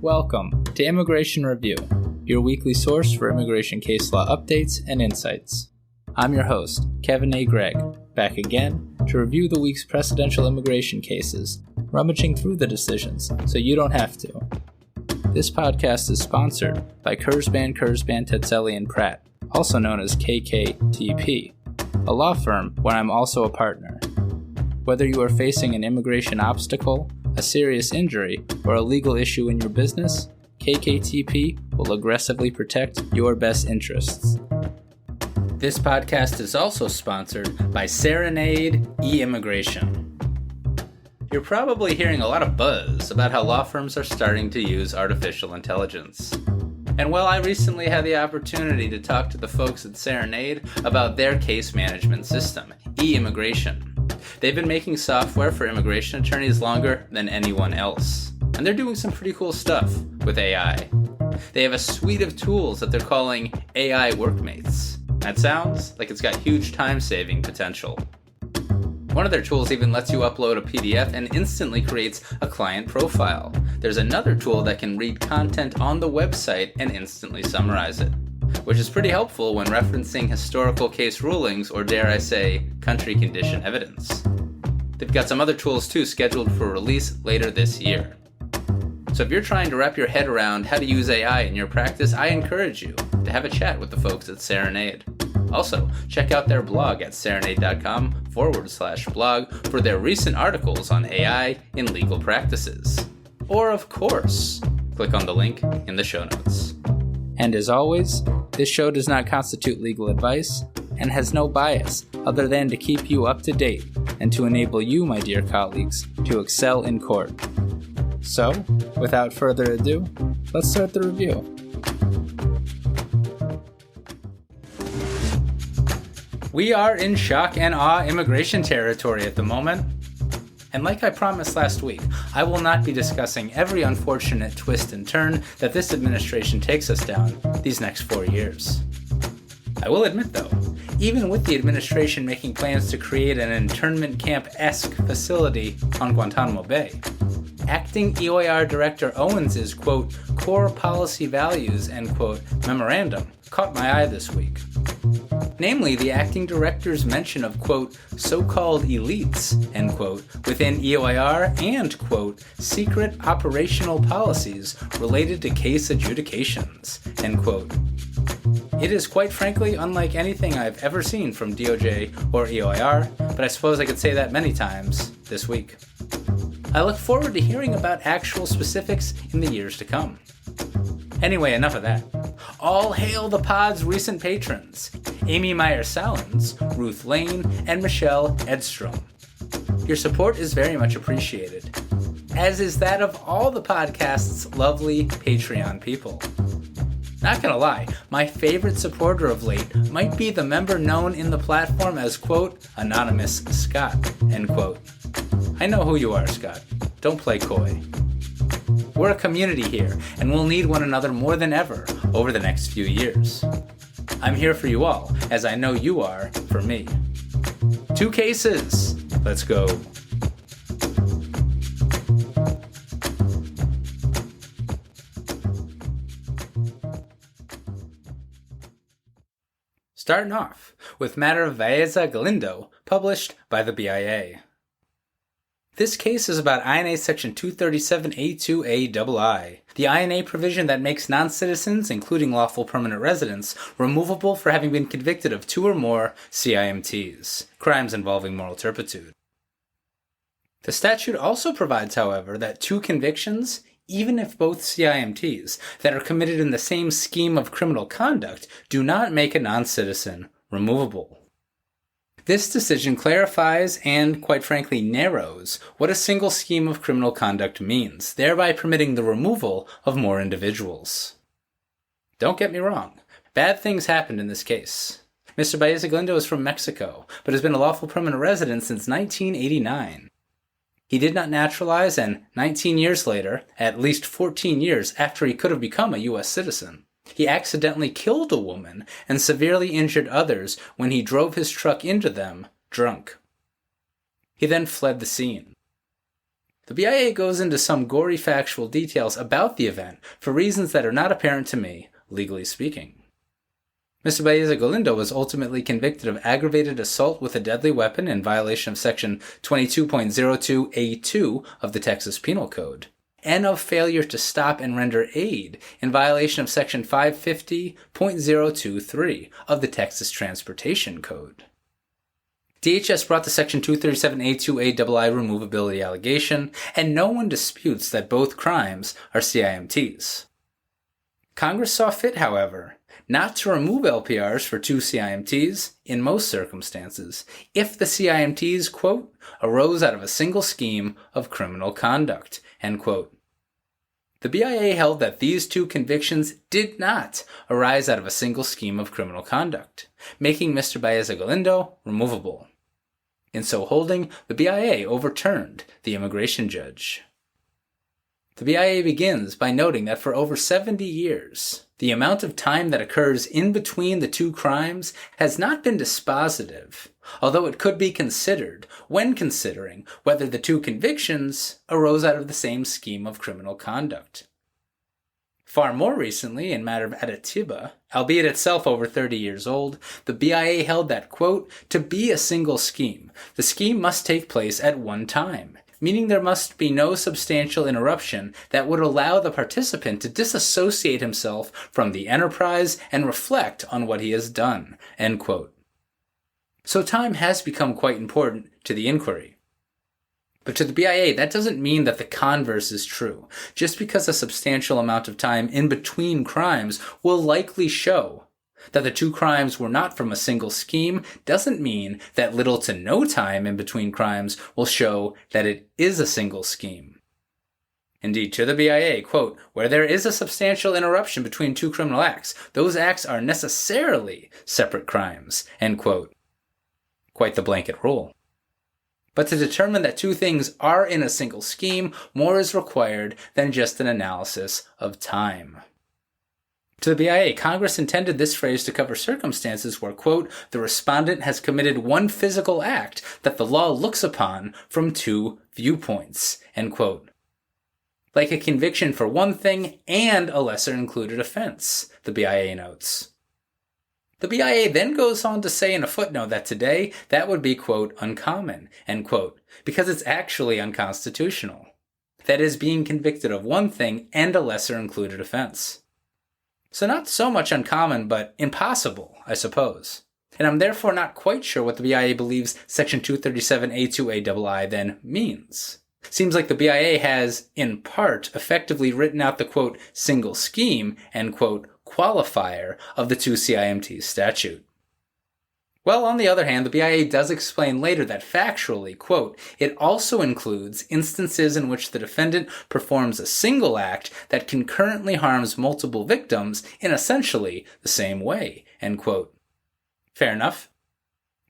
Welcome to Immigration Review, your weekly source for immigration case law updates and insights. I'm your host, Kevin A. Gregg, back again to review the week's precedential immigration cases, rummaging through the decisions so you don't have to. This podcast is sponsored by Kurzban, Tetzeli, and Pratt, also known as KKTP, a law firm where I'm also a partner. Whether you are facing an immigration obstacle, a serious injury, or a legal issue in your business, KKTP will aggressively protect your best interests. This podcast is also sponsored by Serenade e-Immigration. You're probably hearing a lot of buzz about how law firms are starting to use artificial intelligence. And while I recently had the opportunity to talk to the folks at Serenade about their case management system, e-Immigration, they've been making software for immigration attorneys longer than anyone else. And they're doing some pretty cool stuff with AI. They have a suite of tools that they're calling AI Workmates. That sounds like it's got huge time-saving potential. One of their tools even lets you upload a PDF and instantly creates a client profile. There's another tool that can read content on the website and instantly summarize it, which is pretty helpful when referencing historical case rulings or, dare I say, country condition evidence. They've got some other tools too scheduled for release later this year. So if you're trying to wrap your head around how to use AI in your practice, I encourage you to have a chat with the folks at Serenade. Also, check out their blog at serenade.com/blog for their recent articles on AI in legal practices. Or, of course, click on the link in the show notes. And as always, this show does not constitute legal advice and has no bias other than to keep you up to date and to enable you, my dear colleagues, to excel in court. So, without further ado, let's start the review. We are in shock and awe immigration territory at the moment. And like I promised last week, I will not be discussing every unfortunate twist and turn that this administration takes us down these next 4 years. I will admit though, even with the administration making plans to create an internment camp-esque facility on Guantanamo Bay, Acting EOIR Director Owens' quote, core policy values, end quote, memorandum caught my eye this week. Namely, the acting director's mention of, quote, so-called elites, end quote, within EOIR and, quote, secret operational policies related to case adjudications, end quote. It is quite frankly unlike anything I've ever seen from DOJ or EOIR, but I suppose I could say that many times this week. I look forward to hearing about actual specifics in the years to come. Anyway, enough of that. All hail the pod's recent patrons, Amy Meyer-Salins, Ruth Lane, and Michelle Edstrom. Your support is very much appreciated, as is that of all the podcast's lovely Patreon people. Not gonna lie, my favorite supporter of late might be the member known in the platform as, quote, Anonymous Scott, end quote. I know who you are, Scott. Don't play coy. We're a community here, and we'll need one another more than ever over the next few years. I'm here for you all, as I know you are for me. 2 cases. Let's go. Starting off with matter of Baeza-Galindo, published by the BIA. This case is about INA Section 237A2A-II, the INA provision that makes non-citizens, including lawful permanent residents, removable for having been convicted of 2 or more CIMTs, crimes involving moral turpitude. The statute also provides, however, that 2 convictions, even if both CIMTs, that are committed in the same scheme of criminal conduct, do not make a non-citizen removable. This decision clarifies and, quite frankly, narrows what a single scheme of criminal conduct means, thereby permitting the removal of more individuals. Don't get me wrong, bad things happened in this case. Mr. Baeza-Galindo is from Mexico, but has been a lawful permanent resident since 1989. He did not naturalize, and 19 years later, at least 14 years after he could have become a U.S. citizen, he accidentally killed a woman and severely injured others when he drove his truck into them, drunk. He then fled the scene. The BIA goes into some gory factual details about the event for reasons that are not apparent to me, legally speaking. Mr. Baeza-Galindo was ultimately convicted of aggravated assault with a deadly weapon in violation of Section 22.02A2 of the Texas Penal Code, and of failure to stop and render aid in violation of Section 550.023 of the Texas Transportation Code. DHS brought the Section 237A2AII removability allegation, and no one disputes that both crimes are CIMTs. Congress saw fit, however, not to remove LPRs for two CIMTs in most circumstances if the CIMTs, quote, arose out of a single scheme of criminal conduct, end quote. The BIA held that these two convictions did not arise out of a single scheme of criminal conduct, making Mr. Baeza-Galindo removable. In so holding, the BIA overturned the immigration judge. The BIA begins by noting that for over 70 years, the amount of time that occurs in between the two crimes has not been dispositive, although it could be considered when considering whether the two convictions arose out of the same scheme of criminal conduct. Far more recently, in matter of Att'y Gen, albeit itself over 30 years old, the BIA held that, quote, to be a single scheme, the scheme must take place at one time, meaning there must be no substantial interruption that would allow the participant to disassociate himself from the enterprise and reflect on what he has done, end quote. So time has become quite important to the inquiry. But to the BIA, that doesn't mean that the converse is true. Just because a substantial amount of time in between crimes will likely show that the two crimes were not from a single scheme doesn't mean that little to no time in between crimes will show that it is a single scheme. Indeed, to the BIA, quote, where there is a substantial interruption between two criminal acts, those acts are necessarily separate crimes, end quote. Quite the blanket rule. But to determine that two things are in a single scheme, more is required than just an analysis of time. To the BIA, Congress intended this phrase to cover circumstances where, quote, the respondent has committed one physical act that the law looks upon from two viewpoints, end quote. Like a conviction for one thing and a lesser included offense, the BIA notes. The BIA then goes on to say in a footnote that today that would be, quote, uncommon, end quote, because it's actually unconstitutional. That is, being convicted of one thing and a lesser included offense. So not so much uncommon, but impossible, I suppose. And I'm therefore not quite sure what the BIA believes Section 237A2AII then means. Seems like the BIA has, in part, effectively written out the, quote, single scheme, end quote, qualifier of the two CIMTs statute. Well, on the other hand, the BIA does explain later that factually, quote, it also includes instances in which the defendant performs a single act that concurrently harms multiple victims in essentially the same way, end quote. Fair enough.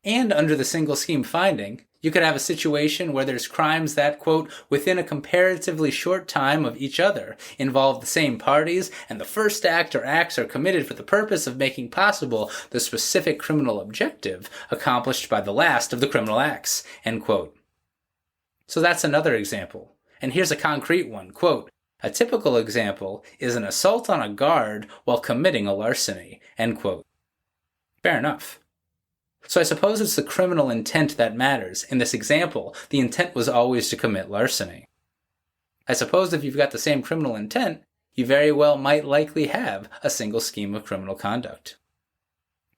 And under the single scheme finding, you could have a situation where there's crimes that, quote, within a comparatively short time of each other involve the same parties, and the first act or acts are committed for the purpose of making possible the specific criminal objective accomplished by the last of the criminal acts, end quote. So that's another example. And here's a concrete one, quote, a typical example is an assault on a guard while committing a larceny, end quote. Fair enough. So I suppose it's the criminal intent that matters. In this example, the intent was always to commit larceny. I suppose if you've got the same criminal intent, you very well might likely have a single scheme of criminal conduct.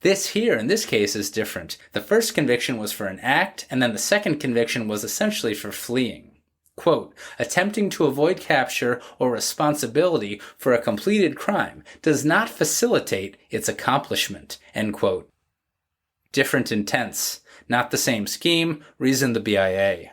This here, in this case, is different. The first conviction was for an act, and then the second conviction was essentially for fleeing. Quote, attempting to avoid capture or responsibility for a completed crime does not facilitate its accomplishment, end quote. Different intents, not the same scheme, reasoned the BIA.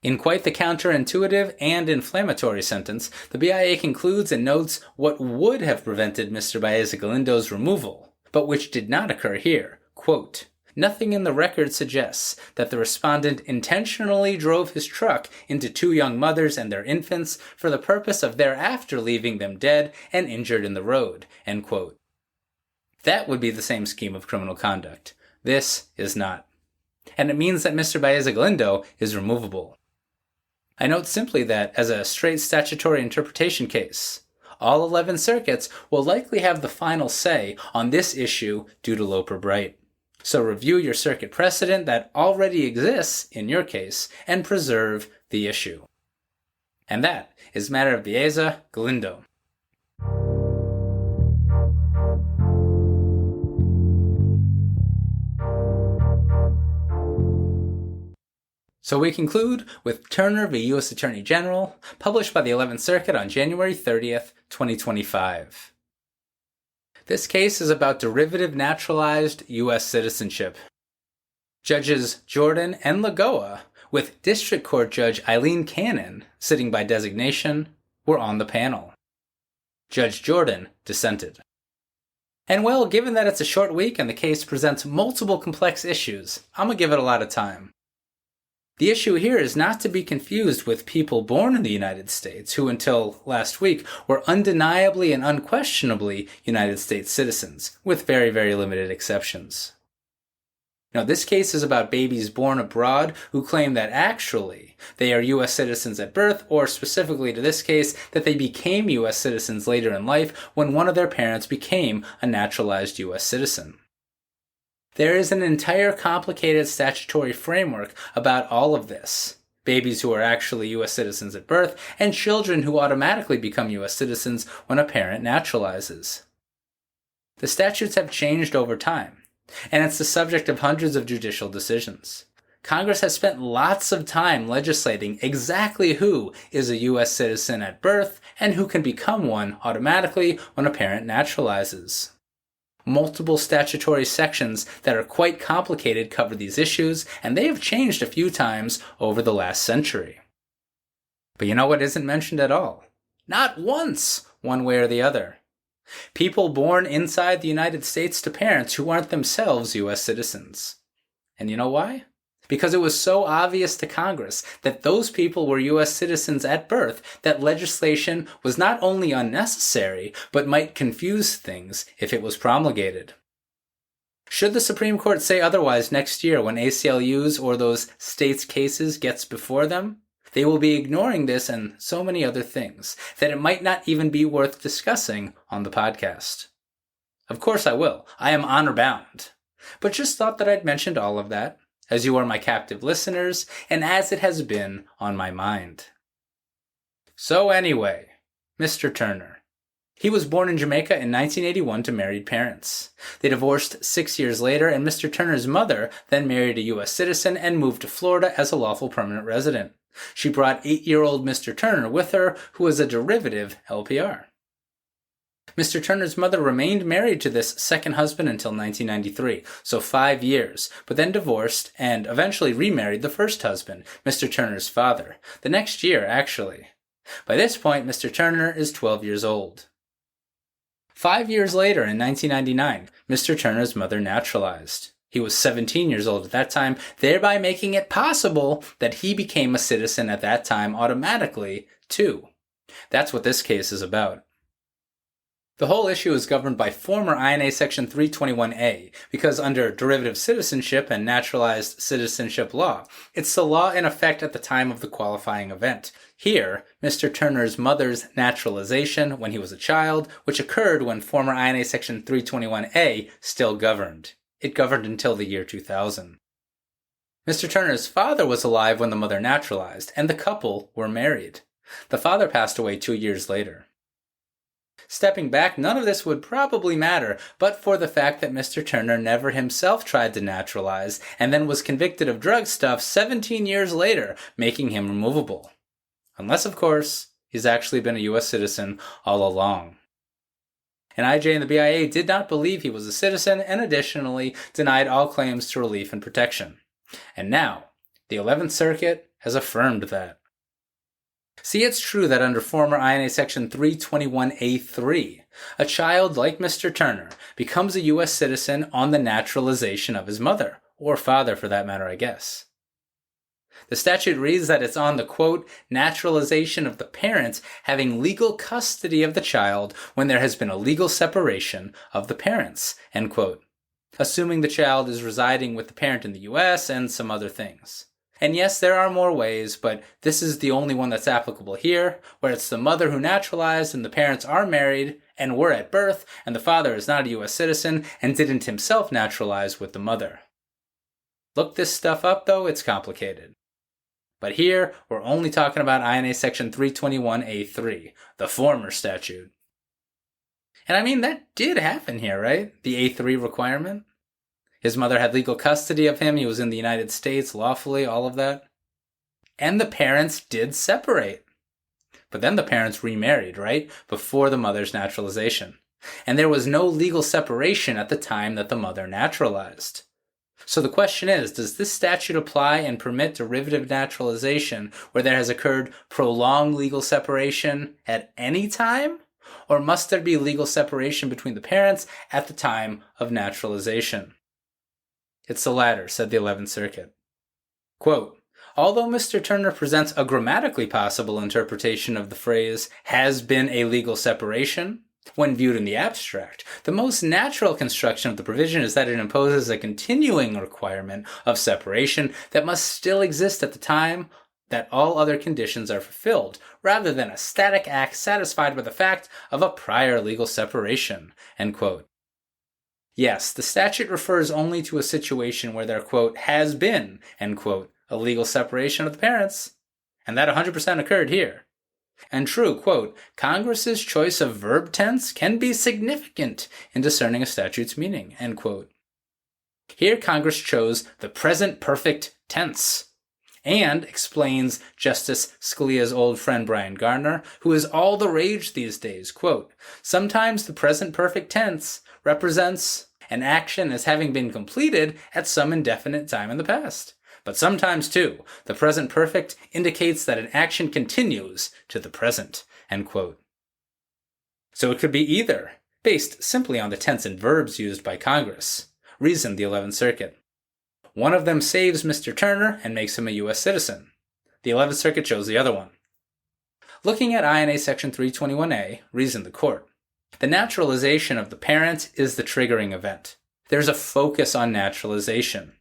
In quite the counterintuitive and inflammatory sentence, the BIA concludes and notes what would have prevented Mr. Baeza-Galindo's removal, but which did not occur here. Quote, nothing in the record suggests that the respondent intentionally drove his truck into two young mothers and their infants for the purpose of thereafter leaving them dead and injured in the road, end quote. That would be the same scheme of criminal conduct. This is not. And it means that Mr. Baeza-Galindo is removable. I note simply that, as a straight statutory interpretation case, all 11 circuits will likely have the final say on this issue due to Loper Bright. So review your circuit precedent that already exists in your case and preserve the issue. And that is matter of Baeza-Galindo. So we conclude with Turner v. U.S. Attorney General, published by the 11th Circuit on January 30th, 2025. This case is about derivative naturalized U.S. citizenship. Judges Jordan and Lagoa, with District Court Judge Eileen Cannon sitting by designation, were on the panel. Judge Jordan dissented. And well, given that it's a short week and the case presents multiple complex issues, I'm gonna give it a lot of time. The issue here is not to be confused with people born in the United States who until last week were undeniably and unquestionably United States citizens, with very, very limited exceptions. Now, this case is about babies born abroad who claim that actually they are U.S. citizens at birth, or specifically to this case, that they became U.S. citizens later in life when one of their parents became a naturalized U.S. citizen. There is an entire complicated statutory framework about all of this. Babies who are actually U.S. citizens at birth, and children who automatically become U.S. citizens when a parent naturalizes. The statutes have changed over time, and it's the subject of hundreds of judicial decisions. Congress has spent lots of time legislating exactly who is a U.S. citizen at birth and who can become one automatically when a parent naturalizes. Multiple statutory sections that are quite complicated cover these issues, and they have changed a few times over the last century. But you know what isn't mentioned at all? Not once, one way or the other. People born inside the United States to parents who aren't themselves U.S. citizens. And you know why? Because it was so obvious to Congress that those people were U.S. citizens at birth that legislation was not only unnecessary, but might confuse things if it was promulgated. Should the Supreme Court say otherwise next year when ACLU's or those states' cases gets before them, they will be ignoring this and so many other things that it might not even be worth discussing on the podcast. Of course I will. I am honor bound. But just thought that I'd mentioned all of that, as you are my captive listeners, and as it has been on my mind. So anyway, Mr. Turner. He was born in Jamaica in 1981 to married parents. They divorced 6 years later, and Mr. Turner's mother then married a U.S. citizen and moved to Florida as a lawful permanent resident. She brought 8-year-old Mr. Turner with her, who was a derivative LPR. Mr. Turner's mother remained married to this second husband until 1993, so 5 years, but then divorced and eventually remarried the first husband, Mr. Turner's father, the next year, actually. By this point, Mr. Turner is 12 years old. 5 years later, in 1999, Mr. Turner's mother naturalized. He was 17 years old at that time, thereby making it possible that he became a citizen at that time automatically, too. That's what this case is about. The whole issue is governed by former INA Section 321A, because under derivative citizenship and naturalized citizenship law, it's the law in effect at the time of the qualifying event. Here, Mr. Turner's mother's naturalization when he was a child, which occurred when former INA Section 321A still governed. It governed until the year 2000. Mr. Turner's father was alive when the mother naturalized, and the couple were married. The father passed away 2 years later. Stepping back, none of this would probably matter, but for the fact that Mr. Turner never himself tried to naturalize, and then was convicted of drug stuff 17 years later, making him removable. Unless, of course, he's actually been a U.S. citizen all along. And IJ and the BIA did not believe he was a citizen, and additionally denied all claims to relief and protection. And now, the 11th Circuit has affirmed that. See, it's true that under former INA Section 321A3, a child like Mr. Turner becomes a U.S. citizen on the naturalization of his mother, or father for that matter, I guess. The statute reads that it's on the, quote, naturalization of the parents having legal custody of the child when there has been a legal separation of the parents, end quote, assuming the child is residing with the parent in the U.S. and some other things. And yes, there are more ways, but this is the only one that's applicable here, where it's the mother who naturalized and the parents are married and were at birth, and the father is not a U.S. citizen and didn't himself naturalize with the mother. Look this stuff up though, it's complicated. But here, we're only talking about INA Section 321A3, the former statute. And I mean, that did happen here, right? The A3 requirement. His mother had legal custody of him, he was in the United States lawfully, all of that. And the parents did separate. But then the parents remarried, right? Before the mother's naturalization. And there was no legal separation at the time that the mother naturalized. So the question is, does this statute apply and permit derivative naturalization where there has occurred prolonged legal separation at any time? Or must there be legal separation between the parents at the time of naturalization? It's the latter, said the 11th Circuit. Quote, although Mr. Turner presents a grammatically possible interpretation of the phrase has been a legal separation, when viewed in the abstract, the most natural construction of the provision is that it imposes a continuing requirement of separation that must still exist at the time that all other conditions are fulfilled, rather than a static act satisfied by the fact of a prior legal separation. End quote. Yes, the statute refers only to a situation where there, quote, has been, end quote, a legal separation of the parents, and that 100% occurred here. And true, quote, Congress's choice of verb tense can be significant in discerning a statute's meaning, end quote. Here Congress chose the present perfect tense, and explains Justice Scalia's old friend Brian Gardner, who is all the rage these days, quote, sometimes the present perfect tense represents an action as having been completed at some indefinite time in the past. But sometimes, too, the present perfect indicates that an action continues to the present, end quote. So it could be either, based simply on the tense and verbs used by Congress, reasoned the 11th Circuit. One of them saves Mr. Turner and makes him a U.S. citizen. The 11th Circuit chose the other one. Looking at INA Section 321A, reasoned the court. The naturalization of the parent is the triggering event. There's a focus on naturalization.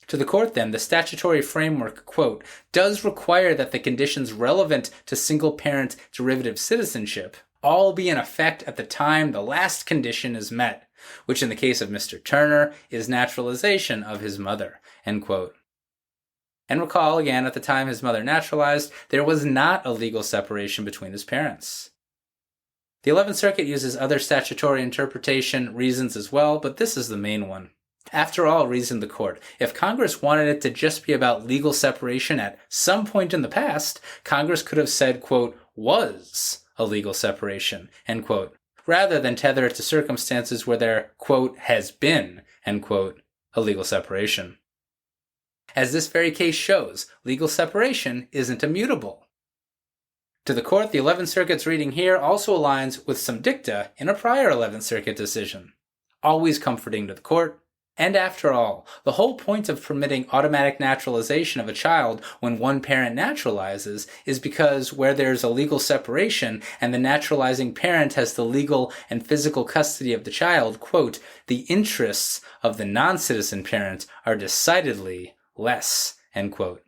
To the court, then, the statutory framework, quote, does require that the conditions relevant to single-parent derivative citizenship all be in effect at the time the last condition is met, which in the case of Mr. Turner is naturalization of his mother, end quote. And recall, again, at the time his mother naturalized, there was not a legal separation between his parents. The 11th Circuit uses other statutory interpretation reasons as well, but this is the main one. After all, reasoned the court, if Congress wanted it to just be about legal separation at some point in the past, Congress could have said, quote, was a legal separation, end quote, rather than tether it to circumstances where there, quote, has been, end quote, a legal separation. As this very case shows, legal separation isn't immutable. To the court, the 11th Circuit's reading here also aligns with some dicta in a prior 11th Circuit decision, always comforting to the court. And after all, the whole point of permitting automatic naturalization of a child when one parent naturalizes is because where there's a legal separation and the naturalizing parent has the legal and physical custody of the child, quote, the interests of the non-citizen parent are decidedly less, end quote.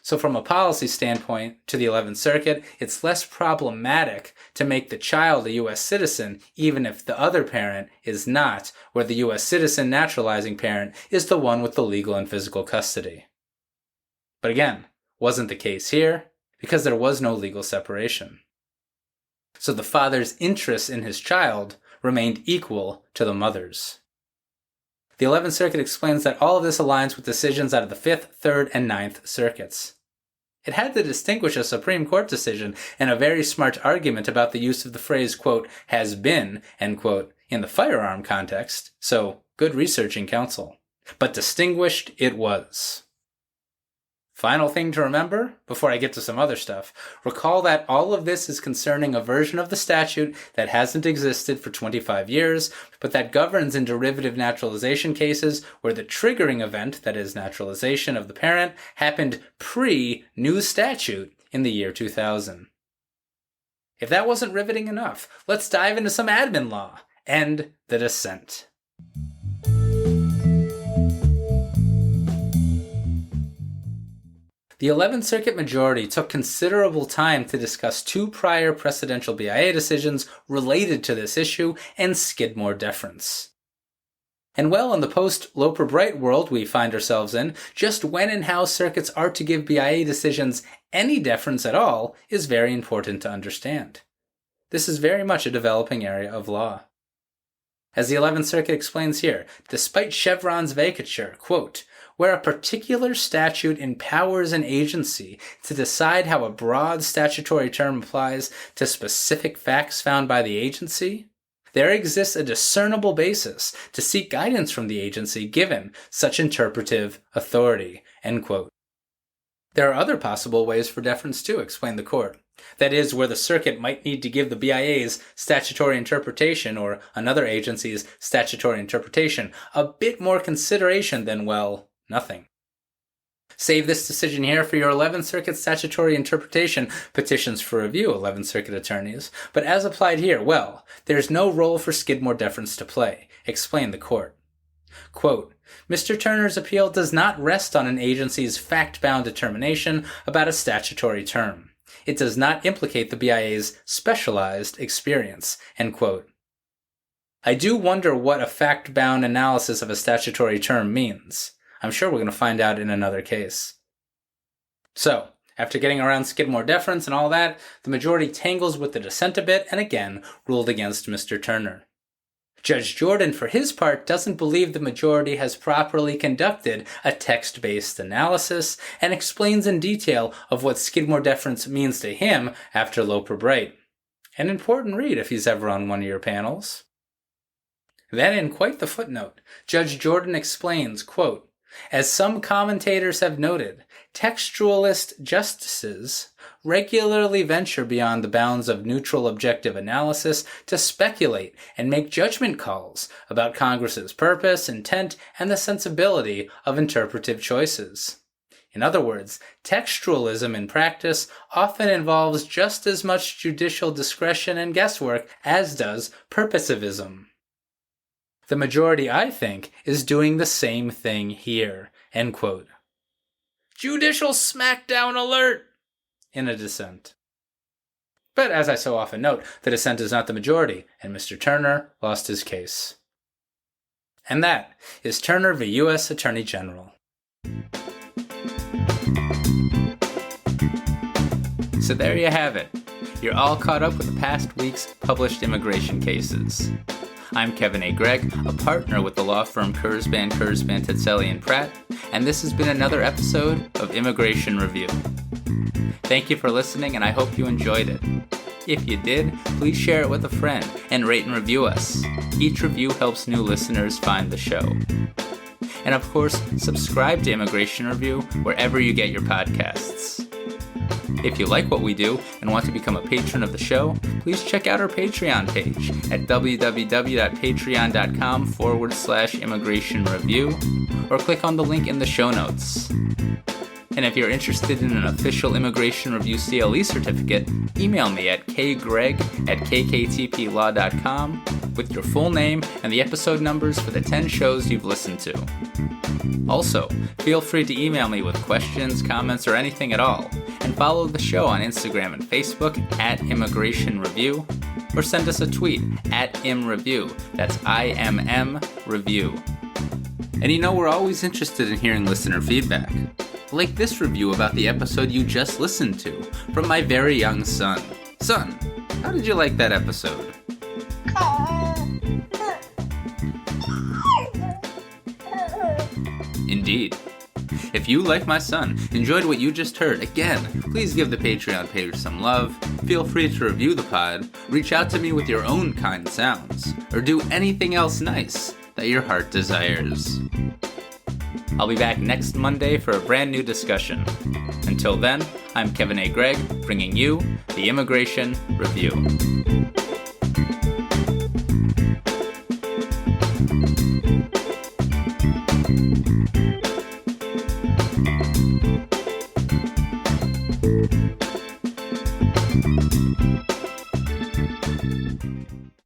So from a policy standpoint, to the 11th Circuit, it's less problematic to make the child a U.S. citizen even if the other parent is not, where the U.S. citizen naturalizing parent is the one with the legal and physical custody. But again, wasn't the case here because there was no legal separation. So the father's interest in his child remained equal to the mother's. The 11th Circuit explains that all of this aligns with decisions out of the 5th, 3rd, and 9th Circuits. It had to distinguish a Supreme Court decision and a very smart argument about the use of the phrase, quote, has been, end quote, in the firearm context, so good researching counsel. But distinguished it was. Final thing to remember, before I get to some other stuff, recall that all of this is concerning a version of the statute that hasn't existed for 25 years, but that governs in derivative naturalization cases where the triggering event, that is naturalization of the parent, happened pre-new statute in the year 2000. If that wasn't riveting enough, let's dive into some admin law and the dissent. The 11th Circuit majority took considerable time to discuss two prior precedential BIA decisions related to this issue and Skidmore deference. And well, in the post-Loper Bright world we find ourselves in, just when and how circuits are to give BIA decisions any deference at all is very important to understand. This is very much a developing area of law. As the 11th Circuit explains here, despite Chevron's vacature, quote, where a particular statute empowers an agency to decide how a broad statutory term applies to specific facts found by the agency, there exists a discernible basis to seek guidance from the agency given such interpretive authority, end quote. There are other possible ways for deference too, explained the court. That is, where the circuit might need to give the BIA's statutory interpretation or another agency's statutory interpretation a bit more consideration than, well, nothing. Save this decision here for your 11th Circuit statutory interpretation petitions for review, 11th Circuit attorneys. But as applied here, well, there's no role for Skidmore deference to play, explained the court. Quote, Mr. Turner's appeal does not rest on an agency's fact-bound determination about a statutory term. It does not implicate the BIA's specialized experience, end quote. I do wonder what a fact-bound analysis of a statutory term means. I'm sure we're going to find out in another case. So, after getting around Skidmore deference and all that, the majority tangles with the dissent a bit and again ruled against Mr. Turner. Judge Jordan, for his part, doesn't believe the majority has properly conducted a text-based analysis and explains in detail of what Skidmore deference means to him after Loper Bright. An important read if he's ever on one of your panels. Then, in quite the footnote, Judge Jordan explains, quote, as some commentators have noted, textualist justices regularly venture beyond the bounds of neutral objective analysis to speculate and make judgment calls about Congress's purpose, intent, and the sensibility of interpretive choices. In other words, textualism in practice often involves just as much judicial discretion and guesswork as does purposivism. The majority, I think, is doing the same thing here, end quote. Judicial smackdown alert! In a dissent. But as I so often note, the dissent is not the majority, and Mr. Turner lost his case. And that is Turner v. U.S. Attorney General. So there you have it. You're all caught up with the past week's published immigration cases. I'm Kevin A. Gregg, a partner with the law firm Kurzban, Tetzeli, and Pratt, and this has been another episode of Immigration Review. Thank you for listening, and I hope you enjoyed it. If you did, please share it with a friend and rate and review us. Each review helps new listeners find the show. And of course, subscribe to Immigration Review wherever you get your podcasts. If you like what we do and want to become a patron of the show, please check out our Patreon page at www.patreon.com/Immigration Review or click on the link in the show notes. And if you're interested in an official Immigration Review CLE certificate, email me at kgreg@kktplaw.com with your full name and the episode numbers for the 10 shows you've listened to. Also, feel free to email me with questions, comments, or anything at all, and follow the show on Instagram and Facebook at Immigration Review, or send us a tweet at ImReview, that's IMM Review. And you know, we're always interested in hearing listener feedback. Like this review about the episode you just listened to, from my very young son. Son, how did you like that episode? Indeed. If you, like my son, enjoyed what you just heard, again, please give the Patreon page some love, feel free to review the pod, reach out to me with your own kind sounds, or do anything else nice that your heart desires. I'll be back next Monday for a brand new discussion. Until then, I'm Kevin A. Gregg, bringing you the Immigration Review.